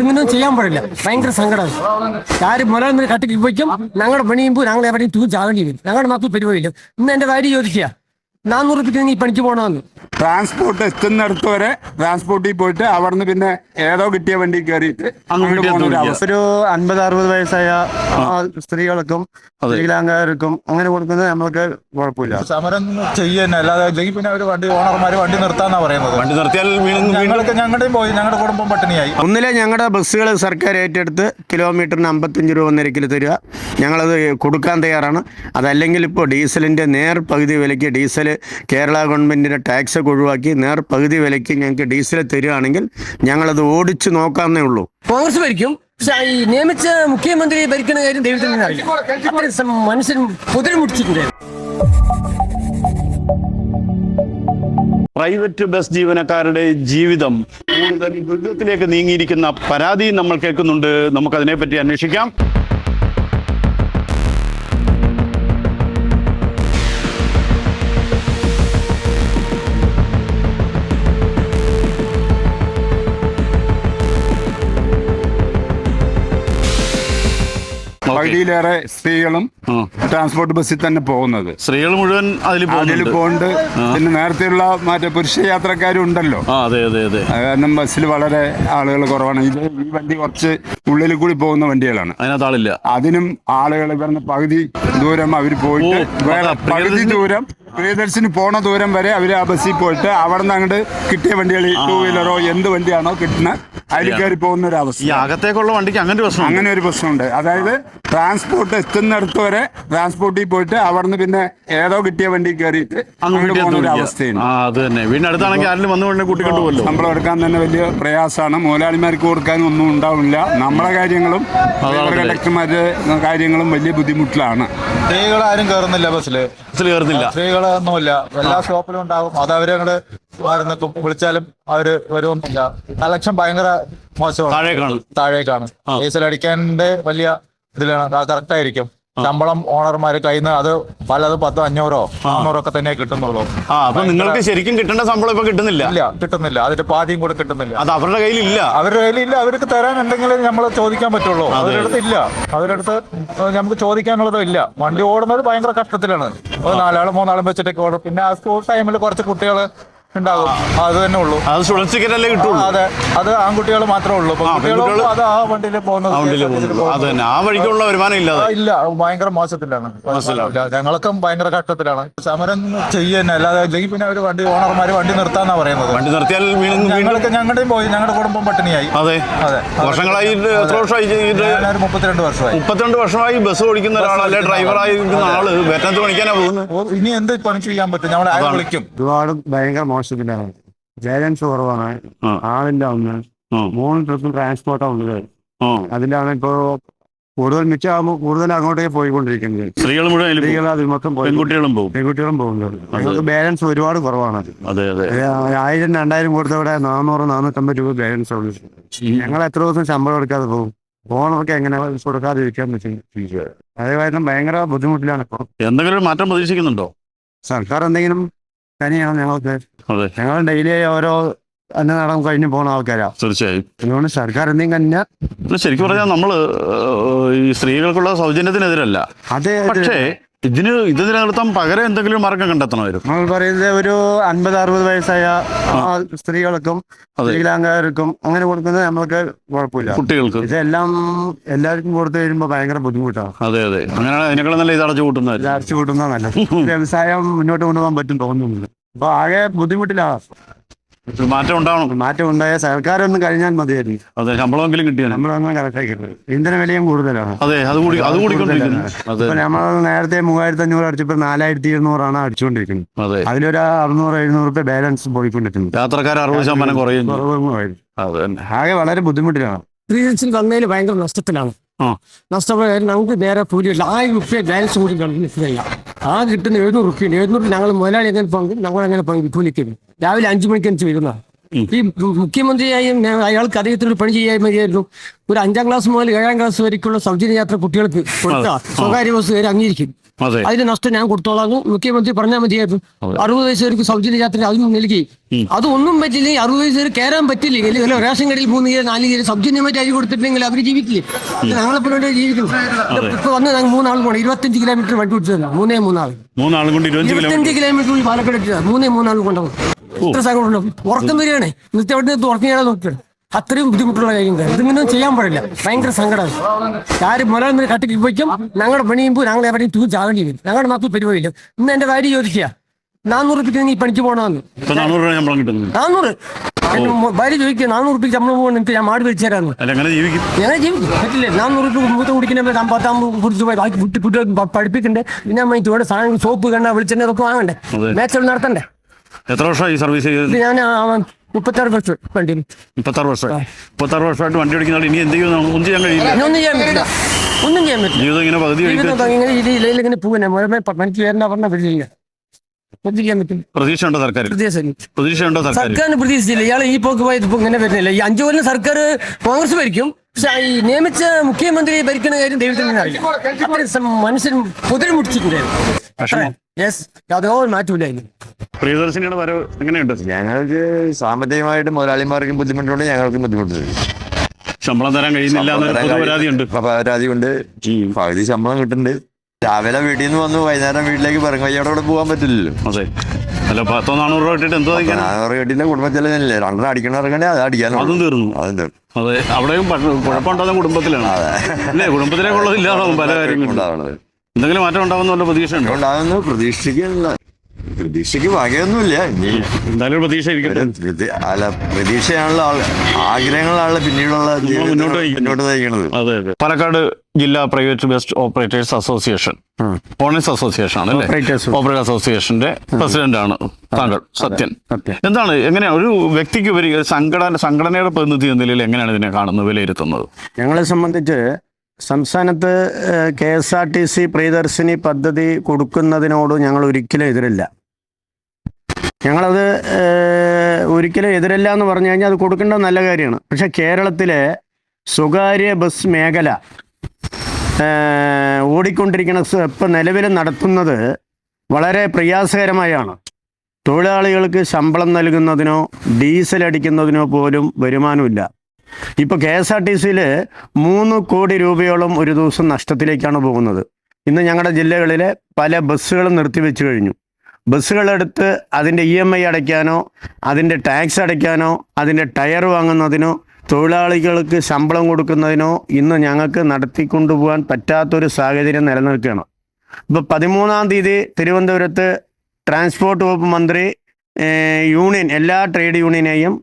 ഇങ്ങനൊന്നും ചെയ്യാൻ പാടില്ല. ഭയങ്കര സങ്കടമാണ്. കാര്യം മുതൽ കട്ടിക്ക് പോയിക്കും ഞങ്ങളുടെ പണിയുമ്പോൾ ഞങ്ങൾ എവിടെയും തൂക്കി ചാകേണ്ടി വരും. ഞങ്ങളുടെ നാട്ടിൽ പരിപാടിയില്ല. ഇന്ന് എൻ്റെ ഭാര്യ ചോദിക്കുക 400 രൂപയ്ക്ക് നീ പണിക്ക് പോകണമെന്ന്. ട്രാൻസ്പോർട്ട് എത്തുന്നിടത്ത് വരെ ട്രാൻസ്പോർട്ടിൽ പോയിട്ട് അവിടുന്ന് പിന്നെ ഏതോ കിട്ടിയ വണ്ടി കയറിയിട്ട് അങ്ങോട്ട് പോകുന്ന ഒരു അവസ്ഥ. ഒരു 50-60 വയസ്സായ സ്ത്രീകൾക്കും വികലാംഗർക്കും അങ്ങനെ കൊടുക്കുന്നത് നമ്മൾക്ക് കുഴപ്പമില്ല. സമരം ചെയ്യുന്ന അല്ലാതെ അല്ലെങ്കിൽ പിന്നെ ഒരു ഓണർമാര് വണ്ടി നിർത്താന്നാ പറയുന്നത്. വണ്ടി നിർത്തിയാൽ ഞങ്ങളുടെയും പോയി, ഞങ്ങളുടെ കുടുംബം പട്ടിണിയായി. ഒന്നിലെ ഞങ്ങളുടെ ബസ്സുകൾ സർക്കാർ ഏറ്റെടുത്ത് കിലോമീറ്ററിന് 55 രൂപ നിരക്കിൽ തരിക. ഞങ്ങളത് കൊടുക്കാൻ തയ്യാറാണ്. അതല്ലെങ്കിൽ ഇപ്പോൾ ഡീസലിൻ്റെ പകുതി വിലയ്ക്ക് ഡീസൽ കേരള ഗവൺമെൻറ്റിൻ്റെ ടാക്സ് ഒഴിവാക്കി പകുതി വിലയ്ക്ക് ഞങ്ങൾക്ക് ഡീസൽ തരികയാണെങ്കിൽ ഞങ്ങളത് ഓടിച്ചു നോക്കാമെന്നേ ഉള്ളൂ. കോൺഗ്രസ് ഭരിക്കും. പക്ഷെ ഈ നിയമിച്ച മുഖ്യമന്ത്രി ഭരിക്കുന്ന കാര്യം ദൈവത്തിന് അറിയില്ല. മനുഷ്യൻ പൊതിൽ മുടിച്ചിട്ടുണ്ട്. പ്രൈവറ്റ് ബസ് ജീവനക്കാരുടെ ജീവിതം കൂടുതൽ ദുരിതത്തിലേക്ക് നീങ്ങിയിരിക്കുന്ന പരാതി നമ്മൾ കേൾക്കുന്നുണ്ട്. നമുക്കതിനെപ്പറ്റി അന്വേഷിക്കാം. പകുതിയിലേറെ സ്ത്രീകളും ട്രാൻസ്പോർട്ട് ബസ്സിൽ തന്നെ പോകുന്നത്. സ്ത്രീകൾ മുഴുവൻ അതിൽ പോകുന്നുണ്ട്. പിന്നെ നേരത്തെയുള്ള മറ്റേ പുരുഷ യാത്രക്കാരും ഉണ്ടല്ലോ. അതെ അതെ അതെ. കാരണം ബസ്സിൽ വളരെ ആളുകൾ കുറവാണ്. ഈ വണ്ടി കുറച്ച് ഉള്ളിൽ കൂടി പോകുന്ന വണ്ടികളാണ്. അതിനകത്ത് ആളില്ല. അതിനും ആളുകൾ ഇവരുന്ന പകുതി ദൂരം അവർ പോയിട്ട് പകുതി ദൂരം പ്രിയദർശിനി പോണ ദൂരം വരെ അവർ ആ ബസ്സിൽ പോയിട്ട് അവിടെ നിന്ന് അങ്ങോട്ട് കിട്ടിയ വണ്ടികൾ 2 വീലറോ എന്ത് വണ്ടിയാണോ കിട്ടുന്ന അതിൽ കയറി പോകുന്ന ഒരു അവസ്ഥ. ഈ അകത്തേക്കുള്ള വണ്ടിക്ക് അങ്ങനെ ഒരു പ്രശ്നമുണ്ട്. അതായത് ട്രാൻസ്പോർട്ട് എത്തുന്നിടത്ത് വരെ ട്രാൻസ്പോർട്ടിൽ പോയിട്ട് അവിടുന്ന് പിന്നെ ഏതോ കിട്ടിയ വണ്ടി കയറിയിട്ട് അങ്ങോട്ട് പോകുന്ന ഒരു അവസ്ഥയാണ്. ശമ്പളം എടുക്കാൻ തന്നെ വലിയ പ്രയാസമാണ്. മുതലാളിമാർക്ക് കൊടുക്കാനും ഒന്നും ഉണ്ടാവില്ല. നമ്മളെ കാര്യങ്ങളും കണ്ടക്ടർമാരുടെ കാര്യങ്ങളും വലിയ ബുദ്ധിമുട്ടിലാണ്. സ്ത്രീകളാരും കയറുന്നില്ല ബസ്സില്. സ്ത്രീകളൊന്നുമില്ല. എല്ലാ സ്റ്റോപ്പിലും ഉണ്ടാവും. അത് അവരങ്ങോട്ട് നിൽക്കും. വിളിച്ചാലും അവര് വരുമൊന്നുമില്ല. കളക്ഷൻ ഭയങ്കര മോശമാണ്. താഴേക്കാണ്. ഡീസൽ അടിക്കാൻ്റെ വലിയ ഇതിലാണ്. കറക്റ്റ് ആയിരിക്കും. ശമ്പളം ഓണർമാര് കയ്യിൽ നിന്ന് അത് പലതും 1000-500 400 ഒക്കെ തന്നെ കിട്ടുന്നുള്ളൂ. അപ്പൊ നിങ്ങൾക്ക് ശരിക്കും കിട്ടേണ്ട ശമ്പളം ഇപ്പൊ കിട്ടുന്നില്ല. കിട്ടുന്നില്ല. അതിന്റെ പാതിയും കൂടെ കിട്ടുന്നില്ല. അത് അവരുടെ കയ്യിലില്ല. അവർക്ക് തരാൻ എന്തെങ്കിലും നമ്മൾ ചോദിക്കാൻ പറ്റുള്ളൂ. അവരുടെ അടുത്ത് ഇല്ല. അവരുടെ അടുത്ത് നമുക്ക് ചോദിക്കാനുള്ളതും ഇല്ല. വണ്ടി ഓടുന്നത് ഭയങ്കര കഷ്ടത്തിലാണ്. 4 ആളും 3 ആളും വെച്ചിട്ടൊക്കെ ഓടും. പിന്നെ ആ സ്കൂൾ ടൈമിൽ കുറച്ച് കുട്ടികൾ ഉണ്ടാകും. അത് തന്നെ ഉള്ളൂ. അത് സ്റ്റുഡൻസ് ടിക്കറ്റ് അല്ലേ കിട്ടുള്ളൂ. അതെ, അത് ആൺകുട്ടികൾ മാത്രമേ ഉള്ളൂ. അത് ആ വണ്ടിയിൽ പോകുന്നത്. ആ വഴിക്കുള്ള വരുമാനം ഇല്ല. ഭയങ്കര മോശത്തിലാണ്. ഞങ്ങൾക്കും ഭയങ്കര കഷ്ടത്തിലാണ്. സമരം ചെയ്യുന്ന അല്ലാതെ അല്ലെങ്കിൽ പിന്നെ ഒരു ഓണർമാര് വണ്ടി നിർത്താന്നാ പറയുന്നത്. വണ്ടി നിർത്തിയാൽ ഞങ്ങളുടെയും പോയി, ഞങ്ങളുടെ കുടുംബം പട്ടിണിയായി. അതെ അതെ. വർഷങ്ങളായി. എത്ര വർഷമായി? 32 വർഷമായി ബസ് ഓടിക്കുന്ന ഒരാളല്ലേ, ഡ്രൈവറായിരിക്കുന്ന ആള് വേറ്റനത്ത് പണിക്കാനാ പോകുന്നത്. ഇനി എന്ത് പണി ചെയ്യാൻ പറ്റും? നമ്മളെ ആരെ വിളിക്കും? ഒരുപാട് ഭയങ്കര മോശത്തിലാണ്. ബാലൻസ് കുറവാണ്. ആളില്ല. 3 ട്രിപ്പ് ട്രാൻസ്പോർട്ടാണ് ഉള്ളത്. അതിലാണ് ഇപ്പോ കൂടുതൽ മിച്ചമാകുമ്പോൾ കൂടുതൽ അങ്ങോട്ടേക്ക് പോയിക്കൊണ്ടിരിക്കുന്നത്. സ്ത്രീകൾ അതിൽ മൊത്തം പെൺകുട്ടികളും പോകുന്നത്. ഞങ്ങൾക്ക് ബാലൻസ് ഒരുപാട് കുറവാണ്. 1000-2000 കൊടുത്തവിടെ 400-450 രൂപ ബാലൻസ് ഉള്ളു. ഞങ്ങൾ എത്ര ദിവസം ശമ്പളം എടുക്കാതെ പോകും? ഓണർക്ക് എങ്ങനെ കൊടുക്കാതെ ഇരിക്കാൻ പറ്റും? അതേ കാരണം ഭയങ്കര ബുദ്ധിമുട്ടിലാണ് ഇപ്പോൾ. എന്തെങ്കിലും മാറ്റം പ്രതീക്ഷിക്കുന്നുണ്ടോ? സർക്കാർ എന്തെങ്കിലും തന്നെയാണ് ഞങ്ങൾക്ക്. ഞങ്ങൾ ഡെയിലി ഓരോ അന്നനാടകം കഴിഞ്ഞ് പോകുന്ന ആൾക്കാരാ. തീർച്ചയായും. അതുകൊണ്ട് സർക്കാർ എന്തെങ്കിലും തന്നെ ശരിക്കും പറഞ്ഞാൽ നമ്മള് ഈ സ്ത്രീകൾക്കുള്ള സൗജന്യത്തിനെതിരല്ല. അതെ. പക്ഷേ ഇത് നിലനിർത്താൻ പകരം എന്തെങ്കിലും മാർഗം കണ്ടെത്തണമായിരുന്നു. നമ്മൾ പറയുന്നത് ഒരു 50-60 വയസ്സായ സ്ത്രീകൾക്കും വികലാംഗർക്കും അങ്ങനെ കൊടുക്കുന്നത് നമ്മൾക്ക് കുഴപ്പമില്ല. കുട്ടികൾക്ക് ഇതെല്ലാം എല്ലാവർക്കും കൊടുത്തു കഴിയുമ്പോൾ ഭയങ്കര ബുദ്ധിമുട്ടാണ്. അതെ അതെ. അങ്ങനെ അതിനേക്കാളും നല്ല ഇത് അടച്ചു കൂട്ടുന്ന നല്ലത്. വ്യവസായം മുന്നോട്ട് കൊണ്ടുപോകാൻ പറ്റും തോന്നുന്നില്ല. അപ്പൊ ആകെ ബുദ്ധിമുട്ടിലാണ്. മാറ്റം ഉണ്ടായ സർക്കാരൊന്നും കഴിഞ്ഞാൽ മതിയായിരുന്നു. അതെ. ശമ്പളമെങ്കിലും കിട്ടിയാൽ. ശമ്പളം കറക്റ്റായി കിട്ടും. ഇന്ധന വിലയും കൂടുതലാണ്. അതെ. നമ്മൾ നേരത്തെ 3500 അടിച്ചപ്പോൾ 4200 അടിച്ചുകൊണ്ടിരിക്കുന്നത്. അതിലൊരു 600-700 രൂപ ബാലൻസ് പോയിക്കൊണ്ടിരിക്കുന്നു. യാത്രക്കാർ 60% കുറയും. ആകെ വളരെ ബുദ്ധിമുട്ടിലാണ്. പ്രിയദർശിനി വന്നതിൽ ഭയങ്കര നഷ്ടത്തിലാണ്. നഷ്ടമായ നമുക്ക് നേരെ കൂലിയില്ല. 1000 രൂപ ബാലൻസ് കൂടി കിട്ടുന്നില്ല. ആ കിട്ടുന്ന 700 രൂപയുണ്ട്. 700 ഞങ്ങൾ മുതലാളി എങ്ങനെ പങ്ക് ഞങ്ങളെങ്ങനെ കൂലിക്കുന്നു. രാവിലെ 5 മണിക്ക് വരുന്ന ഈ മുഖ്യമന്ത്രിയായും അയാൾക്ക് അദ്ദേഹത്തിന് പണി ചെയ്യാൻ മതിയായിരുന്നു. ഒരു 5ാം ക്ലാസ് മുതൽ 7ാം ക്ലാസ് വരേക്കുള്ള സൗജന്യ യാത്ര കുട്ടികൾക്ക് കൊടുത്ത സ്വകാര്യ ബസ്സുകാർ അംഗീകരിക്കും. അതെ. അതിന്റെ നഷ്ടം ഞാൻ കൊടുത്തോളാം മുഖ്യമന്ത്രി പറഞ്ഞാൽ മതിയായിരുന്നു. 60 വയസ്സുകാർക്ക് സൗജന്യ യാത്ര അതും നൽകി. അതൊന്നും പറ്റില്ലെങ്കിൽ 60 വയസ്സുകാർ കയറാൻ പറ്റില്ലെങ്കിൽ റേഷൻ കടയിൽ 3 കിലോ 4 കിലോ സൗജന്യമായിട്ട് അരി കൊടുത്തിട്ടുണ്ടെങ്കിൽ അവർ ജീവിക്കില്ലേ? ഞങ്ങളെപ്പോഴും ജീവിക്കുന്നു. ഇപ്പൊ വന്ന് ഞങ്ങൾ 3 ആൾ പോകണം. 25 കിലോമീറ്റർ വണ്ടി കൊടുത്തതല്ല. 3 ആൾ 3 കൊണ്ട് 25 കിലോമീറ്റർ പാലക്കാട് എത്തിയതാ. 3 ആൾ കൊണ്ടുപോകും. ഇത്ര സങ്കടം ഉറക്കം വരികയാണേ. ഇന്നത്തെ അവിടെ നിന്ന് ഉറങ്ങിയാൽ നോക്കുക. അത്രയും ബുദ്ധിമുട്ടുള്ള കാര്യം ഇതിങ്ങനെ ചെയ്യാൻ പാടില്ല. ഭയങ്കര സങ്കടമാണ്. ആര് മുതൽ കട്ടിക്ക് പോയിക്കും ഞങ്ങളുടെ പണിയുമ്പോൾ ഞങ്ങൾ എവിടെയും ചാകേണ്ടി വരും. ഞങ്ങളുടെ നാട്ടിൽ പരിപാടിയില്ല. ഇന്ന് എന്റെ ഭാര്യ ചോദിക്കുക 400 രൂപയ്ക്ക് നീ പണിക്ക് പോകണമെന്ന്. 400 രൂപ ശമ്പളം കിട്ടുന്നു. 400 ഭാര്യ ചോദിക്കുക 400 രൂപയ്ക്ക് ശമ്പളം പോകണം എനിക്ക് ഞാൻ മാടി വിളിച്ചു തരാമെന്ന്. എങ്ങനെ ജീവിക്കും? ഞങ്ങൾ ജീവിക്കും പറ്റില്ലേ? 400 രൂപ മൂത്ത കുടിക്കുന്ന 50 കുടിച്ച് പോയി ബാക്കി കുട്ടികൾ പഠിപ്പിക്കണ്ടേ. പിന്നെ ഇവിടെ സാധനങ്ങൾ സോപ്പ് കണ്ട വെളിച്ചെണ്ണ അതൊക്കെ വാങ്ങണ്ടേ. മാച്ചുകൾ നടത്തണ്ടേ. എത്ര വർഷമായി സർവീസ് ചെയ്തത്? ഞാൻ 36 വർഷം വണ്ടിയിൽ. 36 വർഷമായി. 36 വർഷമായിട്ട് വണ്ടി ഓടിക്കുന്ന ഇനി എന്ത് ചെയ്യുന്നു? ഒന്നും ചെയ്യാൻ കഴിയില്ല. ഒന്നും ചെയ്യാൻ പറ്റില്ല. ഒന്നും ചെയ്യാൻ പറ്റില്ല. ജീവിതം ഇങ്ങനെ പകുതി ഇങ്ങനെ പോകുന്നേ പണിക്ക് വരേണ്ട പറഞ്ഞ പറ്റില്ല. ചെയ്യാൻ പറ്റും. പ്രതീക്ഷയുണ്ടോ സർക്കാർ? പ്രതീക്ഷയുണ്ടോ സർക്കാർ? സർക്കാരിന് പ്രതീക്ഷിച്ചില്ല. ഇയാൾ ഈ പോക്ക് പോയത് ഇപ്പൊ ഇങ്ങനെ വരുന്നില്ല. ഈ 5 കൊല്ലം സർക്കാർ കോൺഗ്രസ് ഭരിക്കും. പക്ഷെ ഈ നിയമിച്ച മുഖ്യമന്ത്രി ഭരിക്കുന്ന കാര്യം ദൈവത്തിന് അറിയില്ല. അത്ര മനുഷ്യൻ പൊതിരി മുടിച്ചിട്ടുണ്ടായിരുന്നു. യെസ് യാതൊരു മാറ്റമില്ലായിരുന്നു. പ്രിയദർശിനിയുടെ വരവ് എങ്ങനെയുണ്ട്? ഞങ്ങൾക്ക് സാമ്പത്തികമായിട്ട് മുതലാളിമാർക്കും ബുദ്ധിമുട്ടുണ്ട്, ഞങ്ങൾക്കും ബുദ്ധിമുട്ടുണ്ട്. ശമ്പളം തരാൻ കഴിയുന്നില്ല എന്നൊരു പരാതിയുണ്ട്. പരാതിയുണ്ട്. പകുതി ശമ്പളം കിട്ടുന്നുണ്ട്. രാവിലെ വീട്ടിൽ നിന്ന് വന്ന് വൈകുന്നേരം വീട്ടിലേക്ക് പറങ്ങയ്യോടെ പോകാൻ പറ്റില്ലല്ലോ. അതെ. അല്ല 400 രൂപ ഇട്ടിട്ട് എന്തോ 400 വീട്ടിലെ കുടുംബത്തിലല്ലേ 2 അടിക്കണ ഇറങ്ങണ്ടേ അത് അടിക്കാനോ. അതും തീർന്നു. അതെ. അവിടെയും കുഴപ്പമുണ്ടാകുന്ന കുടുംബത്തിലാണ്. അല്ലേ? കുടുംബത്തിലേക്കുള്ളതില്ലാണോ പല കാര്യങ്ങളും. എന്തെങ്കിലും മാറ്റം ഉണ്ടാവുന്ന പ്രതീക്ഷ ഉണ്ടോ? ഉണ്ടാകുന്നു. പ്രതീക്ഷയ്ക്ക് വകയൊന്നുമില്ല. ഇനി എന്തായാലും പ്രതീക്ഷ ഇരിക്കട്ടെ. അല്ല പ്രതീക്ഷയാണല്ലോ ആഗ്രഹങ്ങളാണല്ലോ പിന്നീടുള്ള മുന്നോട്ട് നയിക്കുന്നത്. അതെ അതെ. പാലക്കാട് ജില്ലാ private bus operators association owners association ആണ് അല്ലേ? ഓപ്പറേറ്റർ അസോസിയേഷന്റെ പ്രസിഡന്റ് ആണ് താങ്കൾ സത്യൻ. എന്താണ് എങ്ങനെയാണ് ഒരു വ്യക്തിക്ക് സംഘടനയുടെ പ്രതിനിധി എന്ന നിലയിൽ എങ്ങനെയാണ് ഇതിനെ കാണുന്നത്, വിലയിരുത്തുന്നത്? ഞങ്ങളെ സംബന്ധിച്ച് സംസ്ഥാനത്ത് KSRTC പ്രിയദർശിനി പദ്ധതി കൊടുക്കുന്നതിനോട് ഞങ്ങൾ ഒരിക്കലും എതിരല്ല. ഞങ്ങളത് ഒരിക്കലും എതിരല്ല എന്ന് പറഞ്ഞു കഴിഞ്ഞാൽ അത് കൊടുക്കേണ്ടത് നല്ല കാര്യമാണ്. പക്ഷെ കേരളത്തിലെ സ്വകാര്യ ബസ് മേഖല ഓടിക്കൊണ്ടിരിക്കുന്ന ഇപ്പം നിലവിൽ നടത്തുന്നത് വളരെ പ്രയാസകരമായാണ്. തൊഴിലാളികൾക്ക് ശമ്പളം നൽകുന്നതിനോ ഡീസൽ അടിക്കുന്നതിനോ പോലും വരുമാനമില്ല. ഇപ്പോൾ KSRTCയിൽ 3 കോടി രൂപയോളം ഒരു ദിവസം നഷ്ടത്തിലേക്കാണ് പോകുന്നത്. ഇന്ന് ഞങ്ങളുടെ ജില്ലകളിലെ പല ബസ്സുകളും നിർത്തിവെച്ച് കഴിഞ്ഞു. ബസ്സുകളെടുത്ത് അതിൻ്റെ EMI അടയ്ക്കാനോ അതിൻ്റെ ടാക്സ് അടയ്ക്കാനോ അതിൻ്റെ ടയർ വാങ്ങുന്നതിനോ തൊഴിലാളികൾക്ക് ശമ്പളം കൊടുക്കുന്നതിനോ ഇന്ന് ഞങ്ങൾക്ക് നടത്തിക്കൊണ്ടുപോകാൻ പറ്റാത്തൊരു സാഹചര്യം നിലനിൽക്കുകയാണ്. ഇപ്പോൾ 13-ാം തീയതി തിരുവനന്തപുരത്ത് ട്രാൻസ്പോർട്ട് വകുപ്പ് മന്ത്രി യൂണിയൻ എല്ലാ ട്രേഡ് യൂണിയനെയും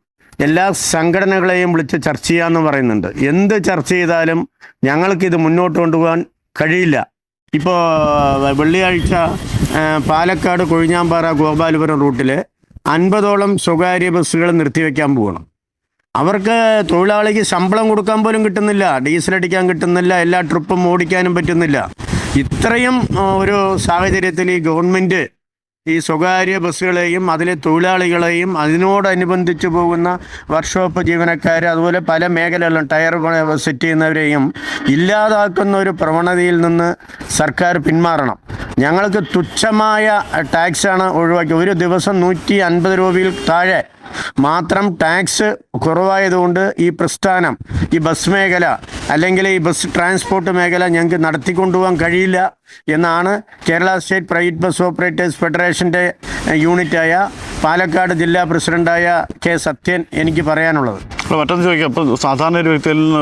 എല്ലാ സംഘടനകളെയും വിളിച്ച് ചർച്ച ചെയ്യാമെന്ന് പറയുന്നുണ്ട്. എന്ത് ചർച്ച ചെയ്താലും ഞങ്ങൾക്കിത് മുന്നോട്ട് കൊണ്ടുപോകാൻ കഴിയില്ല. ഇപ്പോൾ വെള്ളിയാഴ്ച പാലക്കാട് കൊഴിഞ്ഞാമ്പാറ ഗോപാലപുരം റൂട്ടിൽ 50ഓളം സ്വകാര്യ ബസ്സുകൾ നിർത്തിവെക്കാൻ പോകണം. അവർക്ക് തൊഴിലാളിക്ക് ശമ്പളം കൊടുക്കാൻ പോലും കിട്ടുന്നില്ല, ഡീസൽ അടിക്കാൻ കിട്ടുന്നില്ല, എല്ലാ ട്രിപ്പും ഓടിക്കാനും പറ്റുന്നില്ല. ഇത്രയും ഒരു സാഹചര്യത്തിൽ ഈ ഗവൺമെൻറ് ഈ സ്വകാര്യ ബസ്സുകളെയും അതിലെ തൊഴിലാളികളെയും അതിനോടനുബന്ധിച്ച് പോകുന്ന വർക്ക്ഷോപ്പ് ജീവനക്കാർ അതുപോലെ പല മേഖലകളിലും ടയർ സെറ്റ് ചെയ്യുന്നവരെയും ഇല്ലാതാക്കുന്ന ഒരു പ്രവണതയിൽ നിന്ന് സർക്കാർ പിന്മാറണം. ഞങ്ങൾക്ക് തുച്ഛമായ ടാക്സാണ് ഒഴിവാക്കി. ഒരു ദിവസം 150 രൂപയിൽ താഴെ മാത്രം ടാക്സ് കുറവായതുകൊണ്ട് ഈ പ്രസ്ഥാനം, ഈ ബസ് മേഖല അല്ലെങ്കിൽ ഈ ബസ് ട്രാൻസ്പോർട്ട് മേഖല ഞങ്ങൾക്ക് നടത്തിക്കൊണ്ടുപോകാൻ കഴിയില്ല എന്നാണ് Kerala state private bus operators ഫെഡറേഷൻ്റെ യൂണിറ്റായ പാലക്കാട് ജില്ലാ പ്രസിഡന്റായ K. സത്യൻ എനിക്ക് പറയാനുള്ളത്. അപ്പോൾ മറ്റൊന്ന് ചോദിക്കാം. അപ്പോൾ സാധാരണ ഒരു വ്യക്തിയിൽ നിന്ന്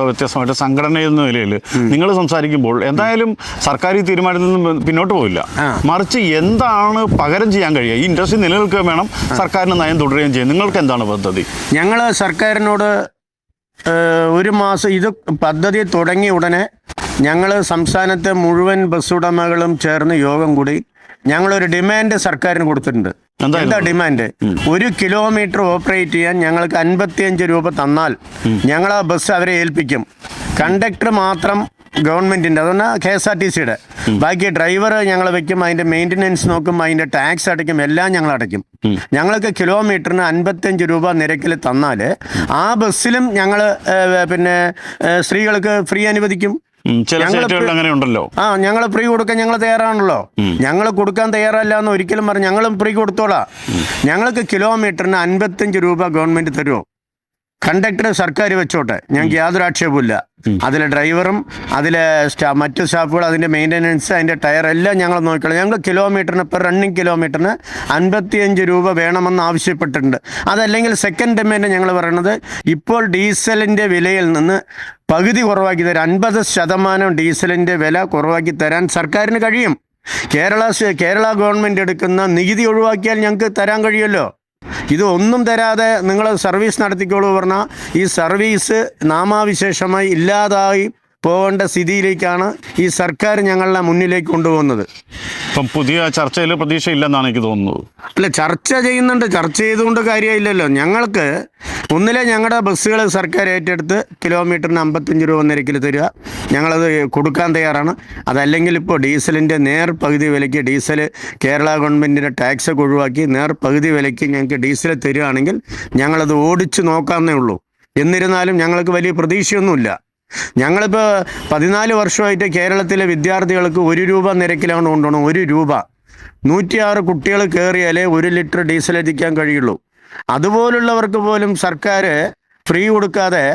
വ്യത്യസ്തമായിട്ട് സംഘടന എന്ന നിലയിൽ നിങ്ങൾ സംസാരിക്കുമ്പോൾ എന്തായാലും സർക്കാർ ഈ തീരുമാനത്തിൽ നിന്ന് പിന്നോട്ട് പോയില്ല, മറിച്ച് എന്താണ് പകരം ചെയ്യാൻ കഴിയുക? ഈ ഇൻഡസ്ട്രി നിലനിൽക്കുകയും വേണം, സർക്കാരിന് നയം തുടരുകയും ചെയ്യും. നിങ്ങൾക്ക് എന്താണ് പദ്ധതി? ഞങ്ങൾ സർക്കാരിനോട് ഒരു മാസം ഇത് പദ്ധതി തുടങ്ങിയ ഉടനെ ഞങ്ങൾ സംസ്ഥാനത്തെ മുഴുവൻ ബസ് ഉടമകളും ചേർന്ന് യോഗം കൂടി ഞങ്ങളൊരു ഡിമാൻഡ് സർക്കാരിന് കൊടുത്തിട്ടുണ്ട്. എന്താ ഡിമാൻഡ്? 1 കിലോമീറ്റർ ഓപ്പറേറ്റ് ചെയ്യാൻ ഞങ്ങൾക്ക് 55 രൂപ തന്നാൽ ഞങ്ങൾ ആ ബസ് അവരെ ഏൽപ്പിക്കും. കണ്ടക്ടർ മാത്രം ഗവൺമെൻറ്റിൻ്റെ, അതുകൊണ്ട് KSRTCയുടെ, ബാക്കി ഡ്രൈവർ ഞങ്ങൾ വെക്കും, അതിൻ്റെ മെയിൻ്റനൻസ് നോക്കും, അതിൻ്റെ ടാക്സ് അടയ്ക്കും, എല്ലാം ഞങ്ങൾ അടയ്ക്കും. ഞങ്ങൾക്ക് കിലോമീറ്ററിന് 55 രൂപ നിരക്കിൽ തന്നാൽ ആ ബസ്സിലും ഞങ്ങൾ പിന്നെ സ്ത്രീകൾക്ക് ഫ്രീ അനുവദിക്കും, ചില സ്റ്റേറ്റുകളിൽ അങ്ങനെ ഉണ്ടല്ലോ. ഞങ്ങൾ ഫ്രീ കൊടുക്കാൻ ഞങ്ങൾ തയ്യാറാണല്ലോ. ഞങ്ങൾ കൊടുക്കാൻ തയ്യാറല്ല എന്ന് ഒരിക്കലും പറഞ്ഞു. ഞങ്ങളും ഫ്രീ കൊടുത്തോളാം. ഞങ്ങൾക്ക് കിലോമീറ്ററിന് 55 രൂപ ഗവൺമെന്റ് തരുമോ? കണ്ടക്ടർ സർക്കാർ വെച്ചോട്ടെ, ഞങ്ങൾക്ക് യാതൊരു ആക്ഷേപമില്ല. അതിലെ ഡ്രൈവറും അതിലെ മറ്റു സ്റ്റാഫുകൾ, അതിൻ്റെ മെയിൻ്റനൻസ്, അതിൻ്റെ ടയർ എല്ലാം ഞങ്ങൾ നോക്കിക്കോളാം. ഞങ്ങൾ കിലോമീറ്ററിന് റണ്ണിങ് കിലോമീറ്ററിന് 55 രൂപ വേണമെന്ന് ആവശ്യപ്പെട്ടിട്ടുണ്ട്. അതല്ലെങ്കിൽ സെക്കൻഡ് പേയ്മെൻറ്റ് ഞങ്ങൾ പറയണത് ഇപ്പോൾ ഡീസലിൻ്റെ വിലയിൽ നിന്ന് പകുതി കുറവാക്കി തരാൻ, 50% ഡീസലിൻ്റെ വില കുറവാക്കി തരാൻ സർക്കാരിന് കഴിയും. കേരള ഗവൺമെൻറ് എടുക്കുന്ന നികുതി ഒഴിവാക്കിയാൽ ഞങ്ങൾക്ക് തരാൻ കഴിയുമല്ലോ. ഇത് ഒന്നും തരാതെ നിങ്ങൾ സർവീസ് നടത്തിക്കോളൂ പറഞ്ഞാൽ ഈ സർവീസ് നാമാവിശേഷമായി ഇല്ലാതായി പോകേണ്ട സ്ഥിതിയിലേക്കാണ് ഈ സർക്കാർ ഞങ്ങളുടെ മുന്നിലേക്ക് കൊണ്ടുപോകുന്നത്. ഇപ്പം പുതിയ ചർച്ചയിൽ പ്രതീക്ഷയില്ലെന്നാണ് എനിക്ക് തോന്നുന്നത്. അല്ല, ചർച്ച ചെയ്യുന്നുണ്ട്. ചർച്ച ചെയ്തുകൊണ്ട് കാര്യമില്ലല്ലോ. ഞങ്ങൾക്ക് ഒന്നിലെ ഞങ്ങളുടെ ബസ്സുകൾ സർക്കാർ ഏറ്റെടുത്ത് കിലോമീറ്ററിന് 55 രൂപ നിരക്കിൽ തരിക. ഞങ്ങളത് കൊടുക്കാൻ തയ്യാറാണ്. അതല്ലെങ്കിൽ ഇപ്പോൾ ഡീസലിൻ്റെ പകുതി വിലയ്ക്ക് ഡീസൽ കേരള ഗവൺമെൻറ്റിൻ്റെ ടാക്സ് ഒഴിവാക്കി പകുതി വിലയ്ക്ക് ഞങ്ങൾക്ക് ഡീസൽ തരികയാണെങ്കിൽ ഞങ്ങളത് ഓടിച്ച് നോക്കാമെന്നേ ഉള്ളൂ. എന്നിരുന്നാലും ഞങ്ങൾക്ക് വലിയ പ്രതീക്ഷയൊന്നുമില്ല. ഞങ്ങളിപ്പോൾ 14 വർഷമായിട്ട് കേരളത്തിലെ വിദ്യാർത്ഥികൾക്ക് 1 രൂപ നിരക്കിലാണ് കൊണ്ടുപോകണം. 1 രൂപ 106 കുട്ടികൾ കയറിയാലേ 1 ലിറ്റർ ഡീസൽ എത്തിക്കാൻ കഴിയുള്ളൂ. അതുപോലുള്ളവർക്ക് പോലും സർക്കാർ ഫ്രീ കൊടുക്കാതെ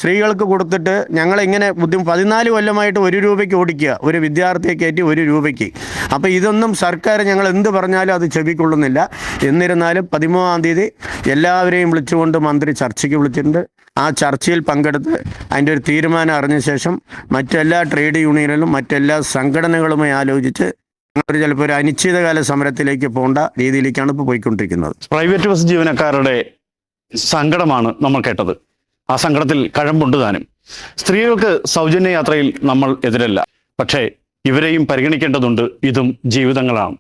സ്ത്രീകൾക്ക് കൊടുത്തിട്ട് ഞങ്ങളിങ്ങനെ 14 കൊല്ലമായിട്ട് 1 രൂപയ്ക്ക് ഓടിക്കുക, ഒരു വിദ്യാർത്ഥിയെ കയറ്റി 1 രൂപയ്ക്ക്. അപ്പോൾ ഇതൊന്നും സർക്കാർ ഞങ്ങൾ എന്ത് പറഞ്ഞാലും അത് ചെവിക്കൊള്ളുന്നില്ല. എന്നിരുന്നാലും 13-ാം തീയതി എല്ലാവരെയും വിളിച്ചുകൊണ്ട് മന്ത്രി ചർച്ചയ്ക്ക് വിളിച്ചിട്ടുണ്ട്. ആ ചർച്ചയിൽ പങ്കെടുത്ത് അതിൻ്റെ ഒരു തീരുമാനം അറിഞ്ഞ ശേഷം മറ്റെല്ലാ ട്രേഡ് യൂണിയനുകളും മറ്റെല്ലാ സംഘടനകളുമായി ആലോചിച്ച് ചിലപ്പോൾ ഒരു അനിശ്ചിതകാല സമരത്തിലേക്ക് പോകേണ്ട രീതിയിലേക്കാണ് ഇപ്പോൾ പോയിക്കൊണ്ടിരിക്കുന്നത്. പ്രൈവറ്റ് ബസ് ജീവനക്കാരുടെ സങ്കടമാണ് നമ്മൾ കേട്ടത്. ആ സങ്കടത്തിൽ കഴമ്പുണ്ട് താനും. സ്ത്രീകൾക്ക് സൗജന്യ യാത്രയിൽ നമ്മൾ എതിരല്ല. പക്ഷേ ഇവരെയും പരിഗണിക്കേണ്ടതുണ്ട്. ഇതും ജീവിതങ്ങളാണ്.